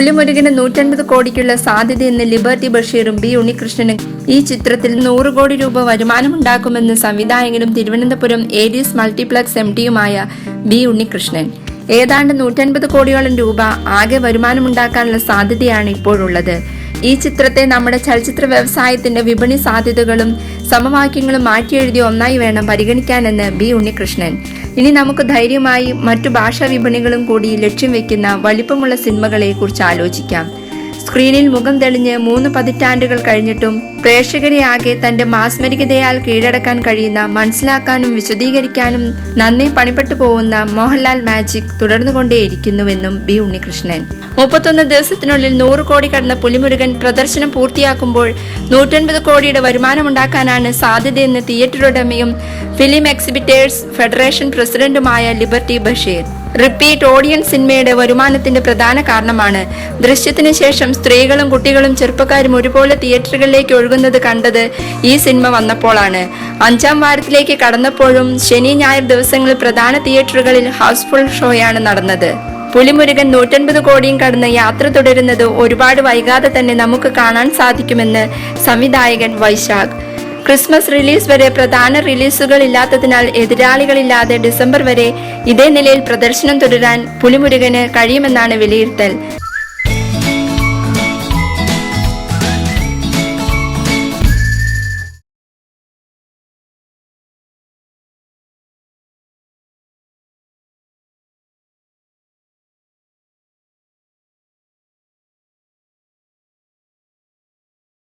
പുലിമുരുകന് 150 കോടിക്കുള്ള സാധ്യതയെന്ന് liberty ബഷീറും B ഉണ്ണികൃഷ്ണനും ഈ ചിത്രത്തിൽ 100 കോടി രൂപ വരുമാനമുണ്ടാക്കുമെന്ന് സംവിധായകനും തിരുവനന്തപുരം ഏരീസ് മൾട്ടിപ്ലക്സ് MD-യുമായ ബി ഉണ്ണികൃഷ്ണൻ. ഏതാണ്ട് 150 കോടിയോളം രൂപ ആകെ വരുമാനമുണ്ടാക്കാനുള്ള സാധ്യതയാണ് ഇപ്പോഴുള്ളത്. ഈ ചിത്രത്തെ നമ്മുടെ ചലച്ചിത്ര വ്യവസായത്തിന്റെ വിപണി സാധ്യതകളും സമവാക്യങ്ങളും മാറ്റിയെഴുതിയ ഒന്നായി വേണം പരിഗണിക്കാനെന്ന് ബി ഉണ്ണികൃഷ്ണൻ. ഇനി നമുക്ക് ധൈര്യമായി മറ്റു ഭാഷാ വിപണികളും കൂടി ലക്ഷ്യം വെക്കുന്ന വലിപ്പമുള്ള സിനിമകളെ കുറിച്ച് ആലോചിക്കാം. സ്ക്രീനിൽ മുഖം തെളിഞ്ഞ് 3 പതിറ്റാണ്ടുകൾ കഴിഞ്ഞിട്ടും പ്രേക്ഷകരെ ആകെ തന്റെ മാസ്മരികതയാൽ കീഴടക്കാൻ കഴിയുന്ന, മനസ്സിലാക്കാനും വിശദീകരിക്കാനും നന്നേ പണിപ്പെട്ടു പോകുന്ന മോഹൻലാൽ മാജിക് തുടർന്നുകൊണ്ടേയിരിക്കുന്നുവെന്നും ബി ഉണ്ണികൃഷ്ണൻ. 31 ദിവസത്തിനുള്ളിൽ 100 കോടി കടന്ന പുലിമുരുകൻ പ്രദർശനം പൂർത്തിയാക്കുമ്പോൾ 150 കോടിയുടെ വരുമാനമുണ്ടാക്കാനാണ് സാധ്യതയെന്ന് തിയേറ്റർ ഉടമയും ഫിലിം എക്സിബിറ്റേഴ്സ് ഫെഡറേഷൻ പ്രസിഡന്റുമായ ലിബർട്ടി ബഷീർ. റിപ്പീറ്റ് ഓഡിയൻസ് സിനിമയുടെ വരുമാനത്തിന്റെ പ്രധാന കാരണമാണ്. ദൃശ്യത്തിന് ശേഷം സ്ത്രീകളും കുട്ടികളും ചെറുപ്പക്കാരും ഒരുപോലെ തിയേറ്ററുകളിലേക്ക് ഒഴുകുന്നത് കണ്ടത് ഈ സിനിമ വന്നപ്പോഴാണ്. 5ാം വാരത്തിലേക്ക് കടന്നപ്പോഴും ശനി ഞായർ ദിവസങ്ങളിൽ പ്രധാന തിയേറ്ററുകളിൽ ഹൗസ്ഫുൾ ഷോയാണ് നടന്നത്. പുലിമുരുകൻ 150 കോടിയും കടന്ന് യാത്ര തുടരുന്നത് ഒരുപാട് വൈകാതെ തന്നെ നമുക്ക് കാണാൻ സാധിക്കുമെന്ന് സംവിധായകൻ വൈശാഖ്. ക്രിസ്മസ് റിലീസ് വരെ പ്രധാന റിലീസുകൾ ഇല്ലാത്തതിനാൽ എതിരാളികളില്ലാതെ ഡിസംബർ വരെ ഇതേ നിലയിൽ പ്രദർശനം തുടരാൻ പുലിമുരുകന് കഴിയുമെന്നാണ് വിലയിരുത്തൽ.